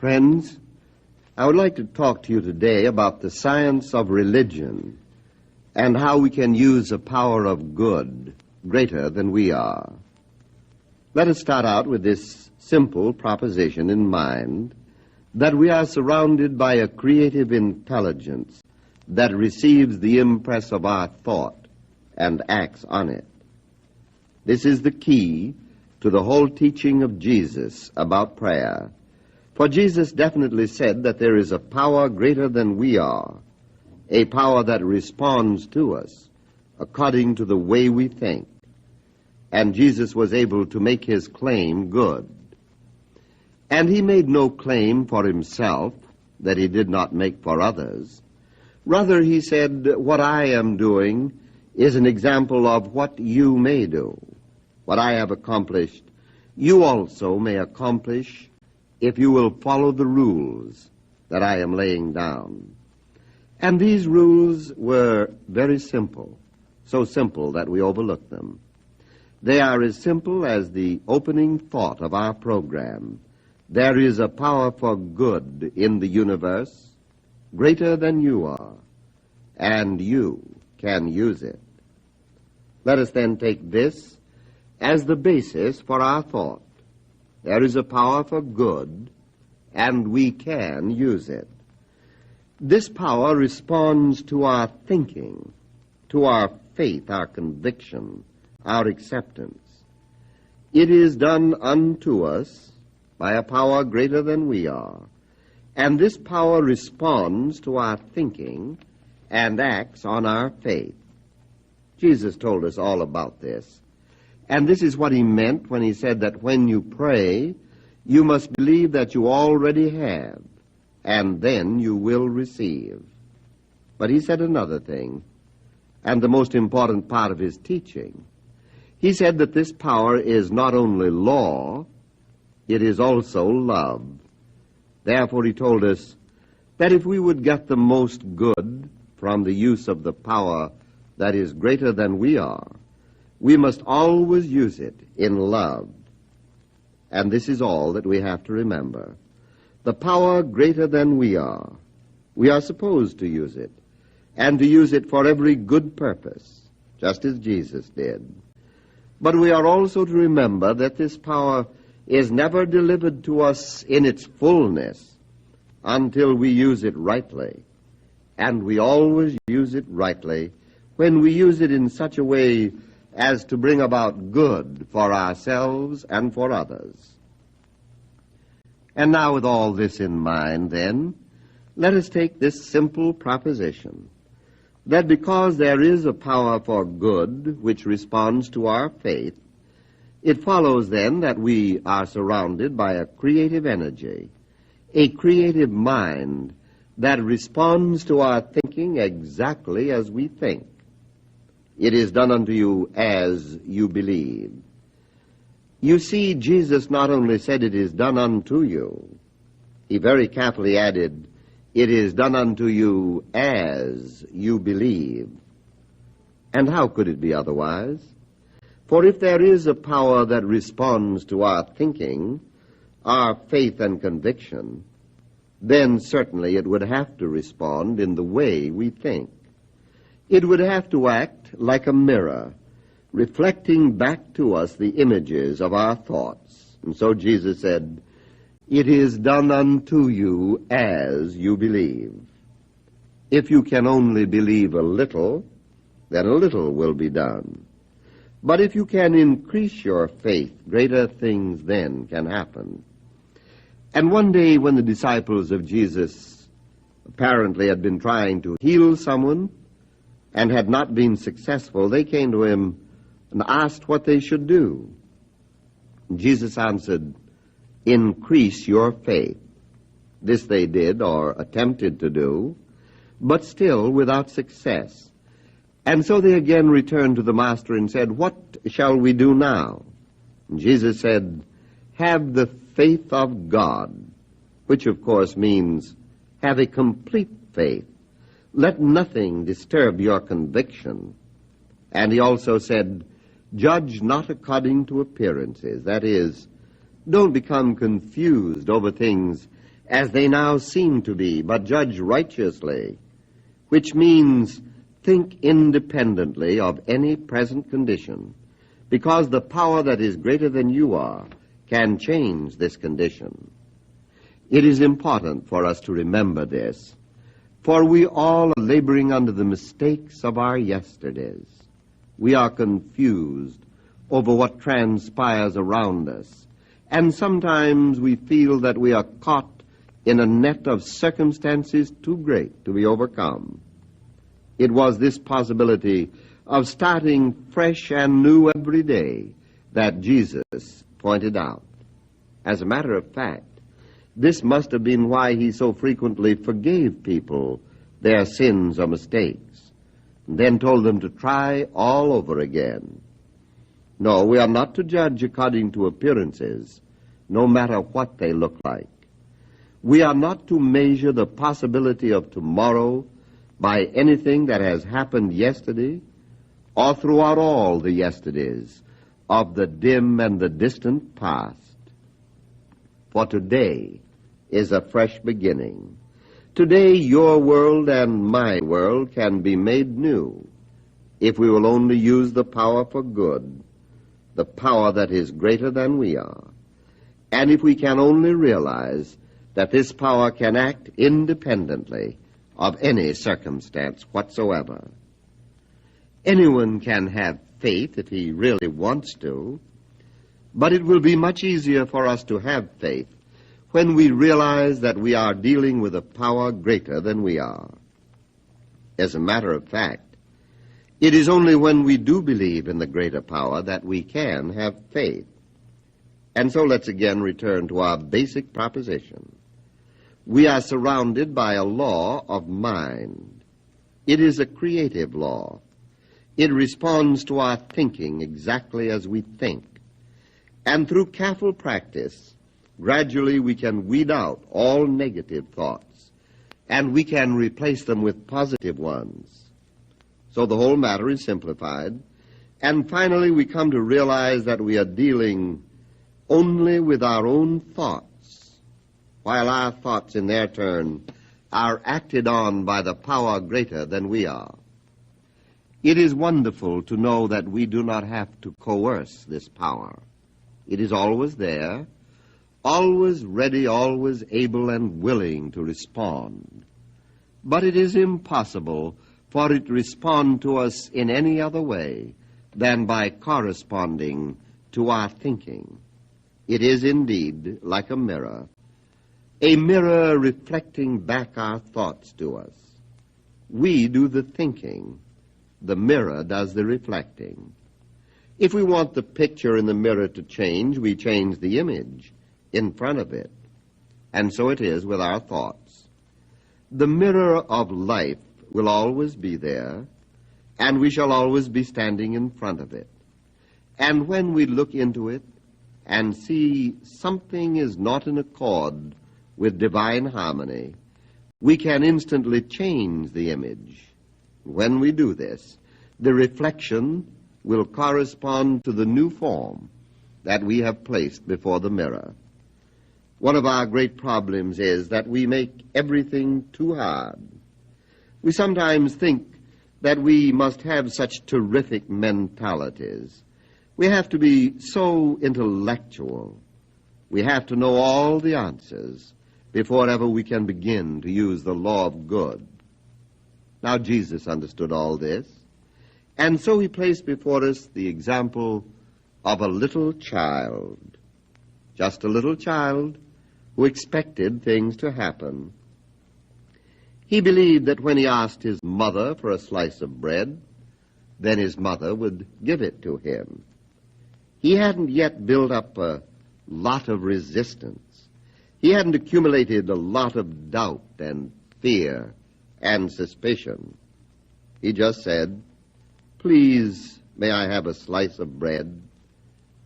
Friends, I would like to talk to you today about the science of religion and how we can use a power of good greater than we are. Let us start out with this simple proposition in mind that we are surrounded by a creative intelligence that receives the impress of our thought and acts on it. This is the key to the whole teaching of Jesus about prayer. For Jesus definitely said that there is a power greater than we are, a power that responds to us according to the way we think. And Jesus was able to make his claim good. And he made no claim for himself that he did not make for others. Rather, he said, what I am doing is an example of what you may do. What I have accomplished, you also may accomplish if you will follow the rules that I am laying down. And these rules were very simple, so simple that we overlook them. They are as simple as the opening thought of our program. There is a power for good in the universe greater than you are, and you can use it. Let us then take this as the basis for our thought. There is a power for good, and we can use it. This power responds to our thinking, to our faith, our conviction, our acceptance. It is done unto us by a power greater than we are, and this power responds to our thinking and acts on our faith. Jesus told us all about this. And this is what he meant when he said that when you pray, you must believe that you already have, and then you will receive. But he said another thing, and the most important part of his teaching. He said that this power is not only law, it is also love. Therefore, he told us that if we would get the most good from the use of the power that is greater than we are, we must always use it in love. And this is all that we have to remember. The power greater than we are supposed to use it, and to use it for every good purpose, just as Jesus did. But we are also to remember that this power is never delivered to us in its fullness until we use it rightly. And we always use it rightly when we use it in such a way as to bring about good for ourselves and for others. And now, with all this in mind, then, let us take this simple proposition, that because there is a power for good which responds to our faith, it follows then that we are surrounded by a creative energy, a creative mind that responds to our thinking exactly as we think. It is done unto you as you believe. You see, Jesus not only said it is done unto you, he very carefully added, it is done unto you as you believe. And how could it be otherwise? For if there is a power that responds to our thinking, our faith and conviction, then certainly it would have to respond in the way we think. It would have to act like a mirror, reflecting back to us the images of our thoughts. And so Jesus said, it is done unto you as you believe. If you can only believe a little, then a little will be done. But if you can increase your faith, greater things then can happen. And one day when the disciples of Jesus apparently had been trying to heal someone and had not been successful, they came to him and asked what they should do. Jesus answered, increase your faith. This they did, or attempted to do, but still without success. And so they again returned to the master and said, what shall we do now? And Jesus said, have the faith of God, which of course means have a complete faith. Let nothing disturb your conviction. And he also said, judge not according to appearances. That is, don't become confused over things as they now seem to be, but judge righteously, which means think independently of any present condition, because the power that is greater than you are can change this condition. It is important for us to remember this, for we all are laboring under the mistakes of our yesterdays. We are confused over what transpires around us, and sometimes we feel that we are caught in a net of circumstances too great to be overcome. It was this possibility of starting fresh and new every day that Jesus pointed out. As a matter of fact, this must have been why he so frequently forgave people their sins or mistakes, and then told them to try all over again. No, we are not to judge according to appearances, no matter what they look like. We are not to measure the possibility of tomorrow by anything that has happened yesterday or throughout all the yesterdays of the dim and the distant past. For today is a fresh beginning. Today your world and my world can be made new if we will only use the power for good, the power that is greater than we are, and if we can only realize that this power can act independently of any circumstance whatsoever. Anyone can have faith if he really wants to, but it will be much easier for us to have faith when we realize that we are dealing with a power greater than we are. As a matter of fact, it is only when we do believe in the greater power that we can have faith. And so let's again return to our basic proposition. We are surrounded by a law of mind. It is a creative law. It responds to our thinking exactly as we think. And through careful practice, gradually we can weed out all negative thoughts, and we can replace them with positive ones. So the whole matter is simplified, and finally we come to realize that we are dealing only with our own thoughts, while our thoughts in their turn are acted on by the power greater than we are. It is wonderful to know that we do not have to coerce this power. It is always there, always ready, always able and willing to respond. But it is impossible for it to respond to us in any other way than by corresponding to our thinking. It is indeed like a mirror reflecting back our thoughts to us. We do the thinking. The mirror does the reflecting. If we want the picture in the mirror to change, we change the image in front of it. And so it is with our thoughts. The mirror of life will always be there, and we shall always be standing in front of it. And when we look into it and see something is not in accord with divine harmony, we can instantly change the image. When we do this, the reflection will correspond to the new form that we have placed before the mirror. One of our great problems is that we make everything too hard. We sometimes think that we must have such terrific mentalities. We have to be so intellectual. We have to know all the answers before ever we can begin to use the law of good. Now, Jesus understood all this, and so he placed before us the example of a little child, just a little child who expected things to happen. He believed that when he asked his mother for a slice of bread, then his mother would give it to him. He hadn't yet built up a lot of resistance. He hadn't accumulated a lot of doubt and fear and suspicion. He just said, "Please, may I have a slice of bread?"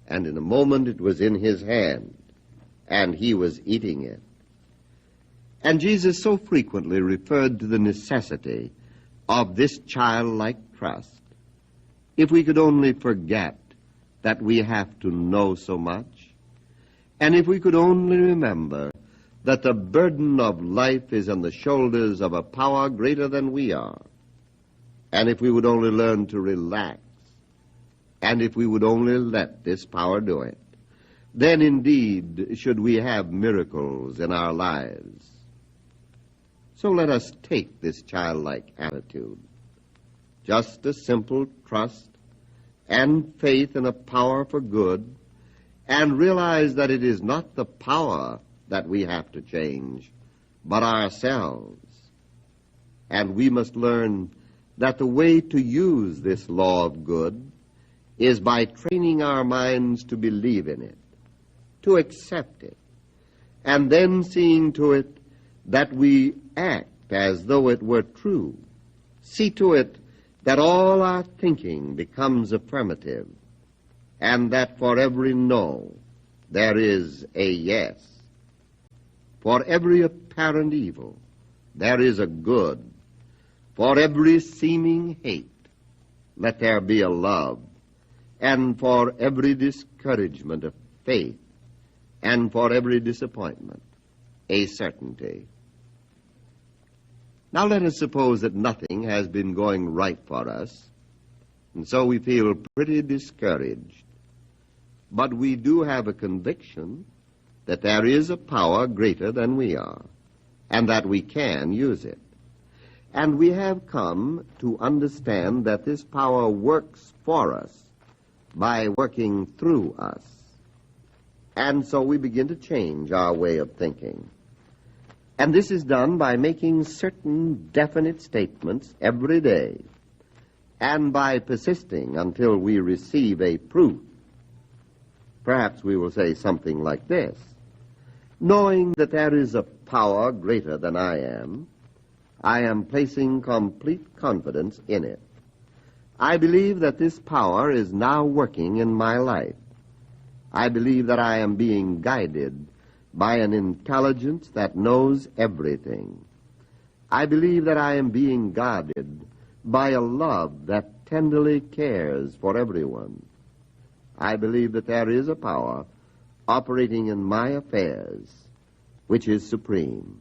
And in a moment it was in his hand, and he was eating it. And Jesus so frequently referred to the necessity of this childlike trust. If we could only forget that we have to know so much, and if we could only remember that the burden of life is on the shoulders of a power greater than we are. And if we would only learn to relax, and if we would only let this power do it, then indeed should we have miracles in our lives. So let us take this childlike attitude, just a simple trust and faith in a power for good, and realize that it is not the power that we have to change, but ourselves. And we must learn that the way to use this law of good is by training our minds to believe in it, to accept it, and then seeing to it that we act as though it were true. See to it that all our thinking becomes affirmative, and that for every no, there is a yes. For every apparent evil, there is a good. For every seeming hate, let there be a love. And for every discouragement, a faith. And for every disappointment, a certainty. Now let us suppose that nothing has been going right for us, and so we feel pretty discouraged. But we do have a conviction that there is a power greater than we are, and that we can use it. And we have come to understand that this power works for us by working through us. And so we begin to change our way of thinking. And this is done by making certain definite statements every day, and by persisting until we receive a proof. Perhaps we will say something like this: knowing that there is a power greater than I am placing complete confidence in it. I believe that this power is now working in my life. I believe that I am being guided by an intelligence that knows everything. I believe that I am being guarded by a love that tenderly cares for everyone. I believe that there is a power operating in my affairs which is supreme.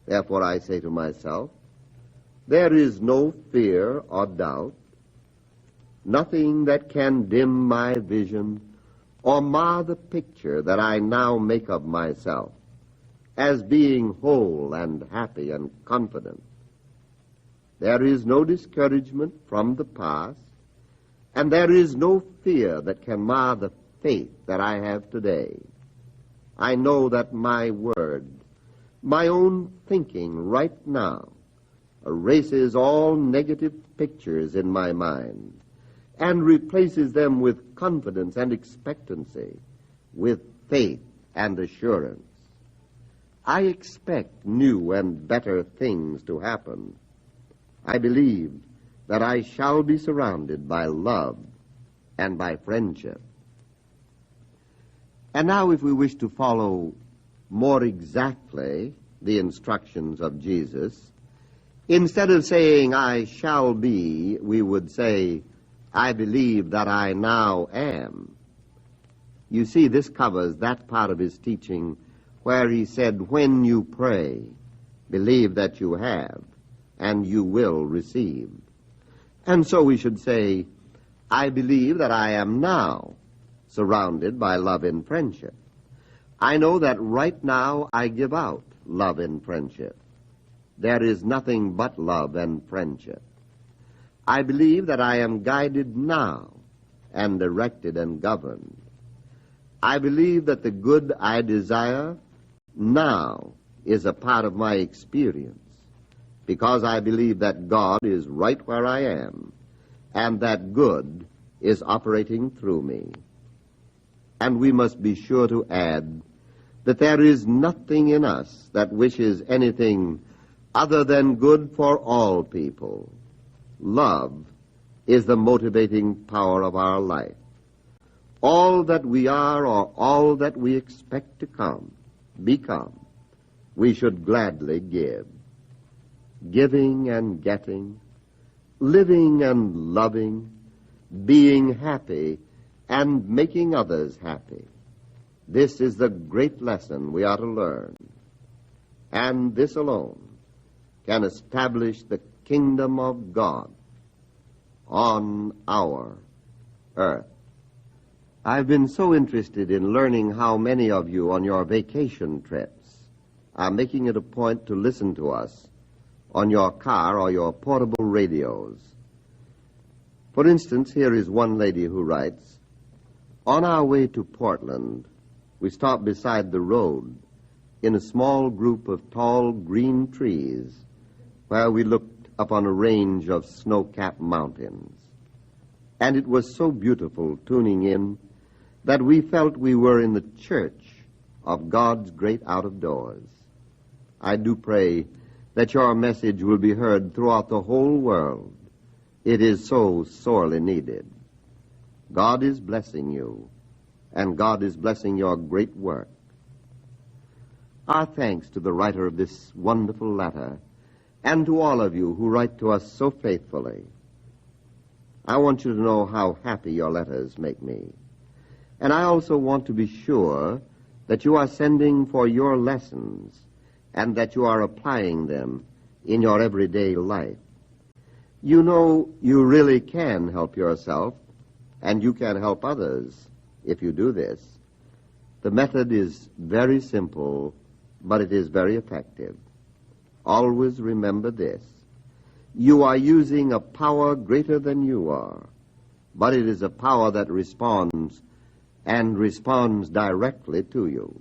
Therefore I say to myself, there is no fear or doubt, nothing that can dim my vision or mar the picture that I now make of myself as being whole and happy and confident. There is no discouragement from the past, and there is no fear that can mar the faith that I have today. I know that my word, my own thinking right now, erases all negative pictures in my mind and replaces them with confidence and expectancy, with faith and assurance. I expect new and better things to happen. I believe that I shall be surrounded by love and by friendship. And now, if we wish to follow more exactly the instructions of Jesus, instead of saying, I shall be, we would say, I believe that I now am. You see, this covers that part of his teaching where he said, when you pray, believe that you have, and you will receive. And so we should say, I believe that I am now surrounded by love and friendship. I know that right now I give out love and friendship. There is nothing but love and friendship. I believe that I am guided now and directed and governed. I believe that the good I desire now is a part of my experience, because I believe that God is right where I am, and that good is operating through me. And we must be sure to add that there is nothing in us that wishes anything other than good for all people. Love is the motivating power of our life. All that we are or all that we expect to become, we should gladly give. Giving and getting, living and loving, being happy and making others happy. This is the great lesson we are to learn. and this alone, can establish the kingdom of God on our earth. I've been so interested in learning how many of you on your vacation trips are making it a point to listen to us on your car or your portable radios. For instance, here is one lady who writes, "On our way to Portland, we stopped beside the road in a small group of tall green trees where we looked up on a range of snow-capped mountains. And it was so beautiful tuning in that we felt we were in the church of God's great out-of-doors. I do pray that your message will be heard throughout the whole world. It is so sorely needed. God is blessing you, and God is blessing your great work." Our thanks to the writer of this wonderful letter, and to all of you who write to us so faithfully. I want you to know how happy your letters make me. And I also want to be sure that you are sending for your lessons and that you are applying them in your everyday life. You know you really can help yourself, and you can help others if you do this. The method is very simple, but it is very effective. Always remember this. You are using a power greater than you are, but it is a power that responds and responds directly to you.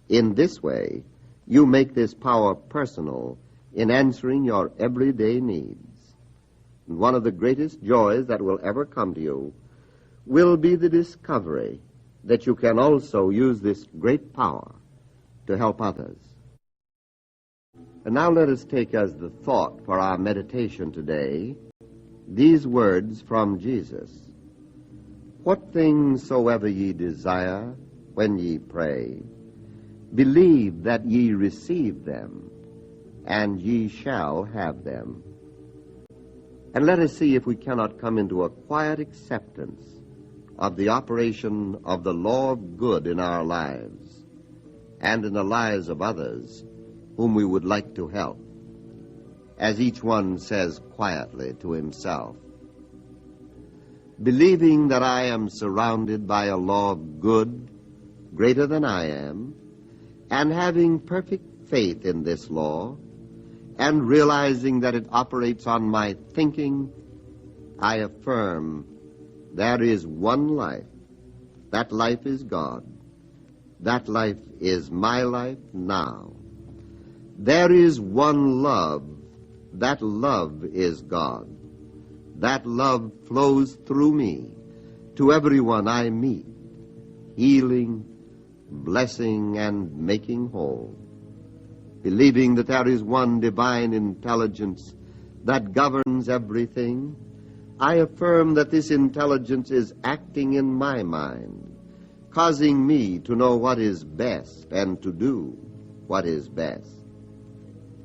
In this way, you make this power personal in answering your everyday needs. And one of the greatest joys that will ever come to you will be the discovery that you can also use this great power to help others. And now let us take as the thought for our meditation today these words from Jesus. "What things soever ye desire when ye pray, believe that ye receive them, and ye shall have them." And let us see if we cannot come into a quiet acceptance of the operation of the law of good in our lives and in the lives of others whom we would like to help, as each one says quietly to himself, "Believing that I am surrounded by a law of good greater than I am, and having perfect faith in this law, and realizing that it operates on my thinking, I affirm there is one life. That life is God. That life is my life now. There is one love. That love is God. That love flows through me to everyone I meet, healing, blessing, and making whole. Believing that there is one divine intelligence that governs everything, I affirm that this intelligence is acting in my mind, causing me to know what is best and to do what is best.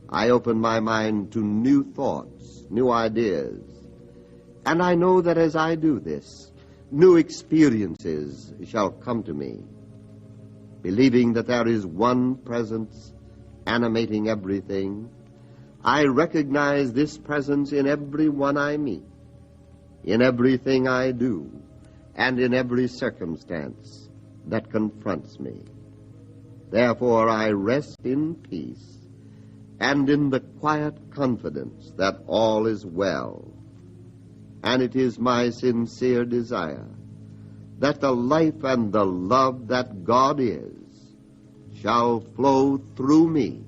I open my mind to new thoughts, new ideas, and I know that as I do this, new experiences shall come to me. Believing that there is one presence animating everything, I recognize this presence in everyone I meet, in everything I do, and in every circumstance that confronts me. Therefore, I rest in peace and in the quiet confidence that all is well. And it is my sincere desire that the life and the love that God is shall flow through me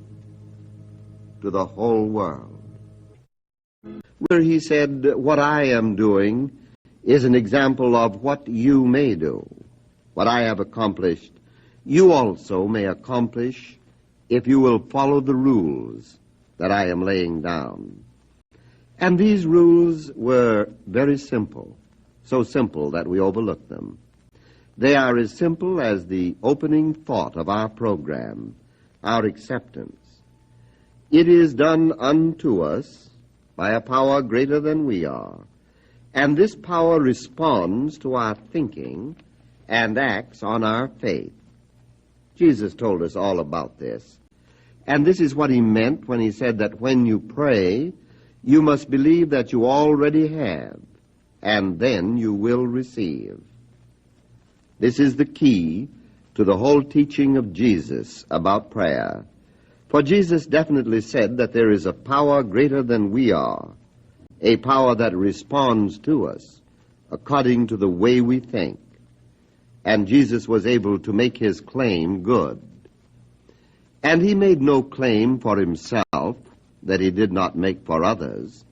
to the whole world." Where he said, "What I am doing is an example of what you may do. What I have accomplished, you also may accomplish if you will follow the rules that I am laying down." And these rules were very simple, so simple that we overlook them. They are as simple as the opening thought of our program, our acceptance. It is done unto us by a power greater than we are, and this power responds to our thinking and acts on our faith. Jesus told us all about this. And this is what he meant when he said that when you pray, you must believe that you already have, and then you will receive. This is the key to the whole teaching of Jesus about prayer. For Jesus definitely said that there is a power greater than we are, a power that responds to us according to the way we think. And Jesus was able to make his claim good. And he made no claim for himself that he did not make for others.